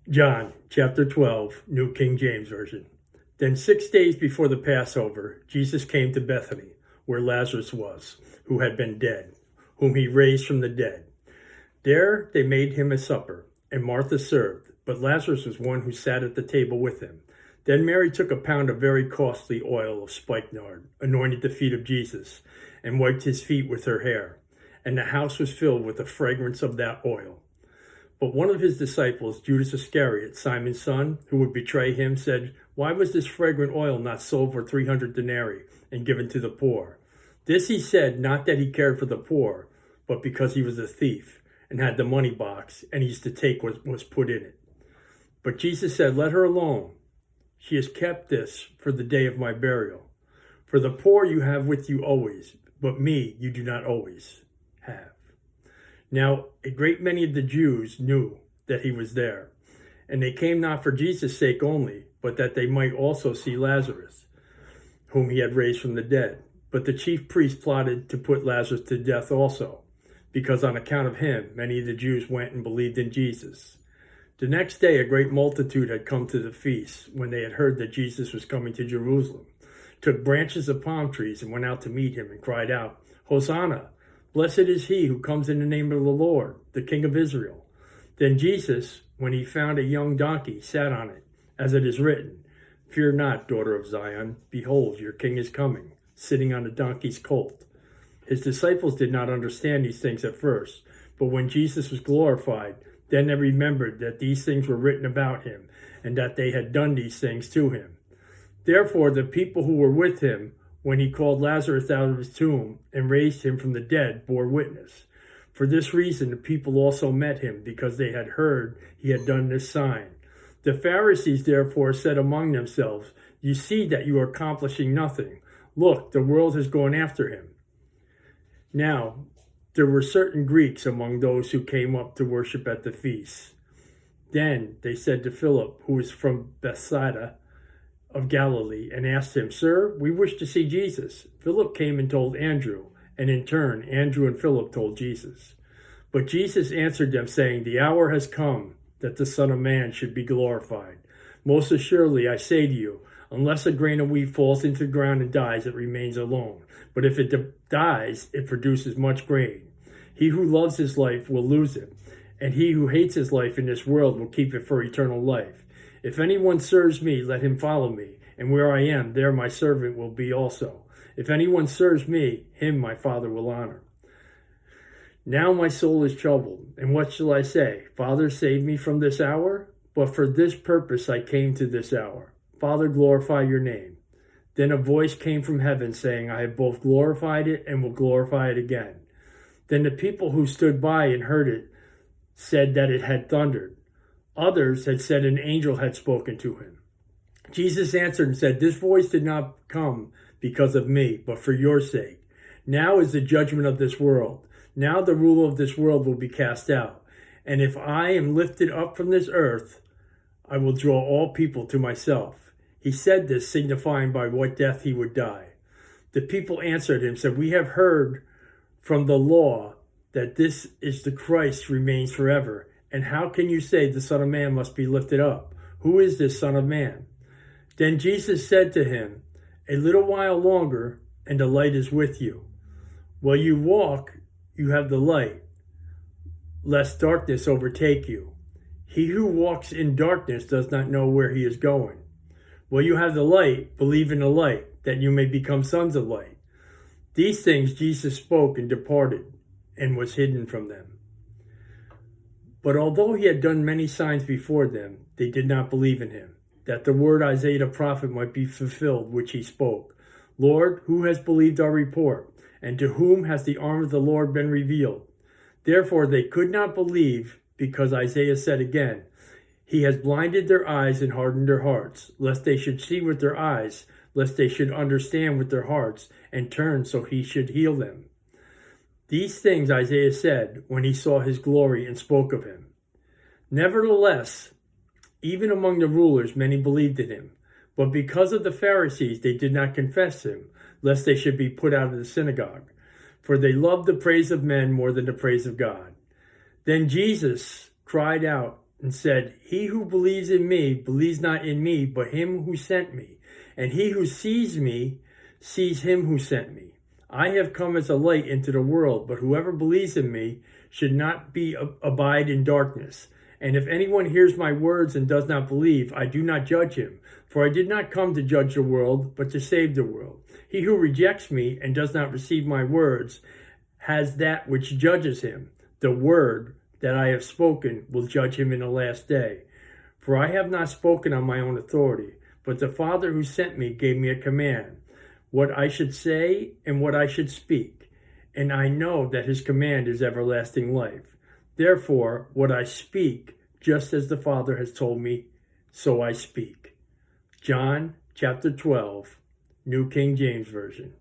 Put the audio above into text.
John chapter 12, New King James Version. Then 6 days before the Passover, Jesus came to Bethany, where Lazarus was, who had been dead, whom he raised from the dead. There they made him a supper, and Martha served, but Lazarus was one who sat at the table with him. Then Mary took a pound of very costly oil of spikenard, anointed the feet of Jesus, and wiped his feet with her hair. And the house was filled with the fragrance of that oil. But one of his disciples, Judas Iscariot, Simon's son, who would betray him, said, "Why was this fragrant oil not sold for 300 denarii and given to the poor?" This he said, not that he cared for the poor, but because he was a thief and had the money box, and he used to take what was put in it. But Jesus said, "Let her alone. She has kept this for the day of my burial. For the poor you have with you always, but me you do not always have." Now a great many of the Jews knew that he was there, and they came not for Jesus' sake only, but that they might also see Lazarus, whom he had raised from the dead. But the chief priests plotted to put Lazarus to death also, because on account of him many of the Jews went and believed in Jesus. The next day a great multitude had come to the feast, when they had heard that Jesus was coming to Jerusalem, took branches of palm trees and went out to meet him and cried out, "Hosanna! Blessed is he who comes in the name of the Lord, the King of Israel." Then Jesus, when he found a young donkey, sat on it, as it is written, "Fear not, daughter of Zion, behold, your king is coming, sitting on a donkey's colt." His disciples did not understand these things at first, but when Jesus was glorified, then they remembered that these things were written about him, and that they had done these things to him. Therefore the people who were with him, when he called Lazarus out of his tomb and raised him from the dead, bore witness. For this reason the people also met him, because they had heard he had done this sign. The Pharisees therefore said among themselves, "You see that you are accomplishing nothing. Look, the world has gone after him." Now there were certain Greeks among those who came up to worship at the feast. Then they said to Philip, who was from Bethsaida of Galilee, and asked him, "Sir, we wish to see Jesus." Philip came and told Andrew, and in turn Andrew and Philip told Jesus. But Jesus answered them, saying, "The hour has come that the Son of Man should be glorified. Most assuredly I say to you, unless a grain of wheat falls into the ground and dies, it remains alone. But if it dies, it produces much grain. He who loves his life will lose it, and he who hates his life in this world will keep it for eternal life. If anyone serves me, let him follow me, and where I am, there my servant will be also. If anyone serves me, him my Father will honor. Now my soul is troubled, and what shall I say? Father, save me from this hour? But for this purpose I came to this hour. Father, glorify your name." Then a voice came from heaven, saying, "I have both glorified it and will glorify it again." Then the people who stood by and heard it said that it had thundered. Others had said an angel had spoken to him. Jesus answered and said, "This voice did not come because of me, but for your sake. Now is the judgment of this world. Now the ruler of this world will be cast out. And if I am lifted up from this earth, I will draw all people to myself." He said this, signifying by what death he would die. The people answered him, said, "We have heard from the law that this is the Christ remains forever. And how can you say the Son of Man must be lifted up? Who is this Son of Man?" Then Jesus said to him, "A little while longer, and the light is with you. While you walk, you have the light, lest darkness overtake you. He who walks in darkness does not know where he is going. While you have the light, believe in the light, that you may become sons of light." These things Jesus spoke and departed, and was hidden from them. But although he had done many signs before them, they did not believe in him, that the word Isaiah the prophet might be fulfilled, which he spoke. "Lord, who has believed our report? And to whom has the arm of the Lord been revealed?" Therefore they could not believe, because Isaiah said again, "He has blinded their eyes and hardened their hearts, lest they should see with their eyes, lest they should understand with their hearts, and turn so he should heal them." These things Isaiah said when he saw his glory and spoke of him. Nevertheless, even among the rulers many believed in him, but because of the Pharisees they did not confess him, lest they should be put out of the synagogue. For they loved the praise of men more than the praise of God. Then Jesus cried out and said, He who believes in me believes not in me, but him who sent me. And he who sees me sees him who sent me. I have come as a light into the world, but whoever believes in me should not abide in darkness. And if anyone hears my words and does not believe, I do not judge him. For I did not come to judge the world, but to save the world. He who rejects me and does not receive my words has that which judges him. The word that I have spoken will judge him in the last day. For I have not spoken on my own authority, but the Father who sent me gave me a command, what I should say and what I should speak. And I know that his command is everlasting life. Therefore, what I speak, just as the Father has told me, so I speak. John chapter 12, New King James Version.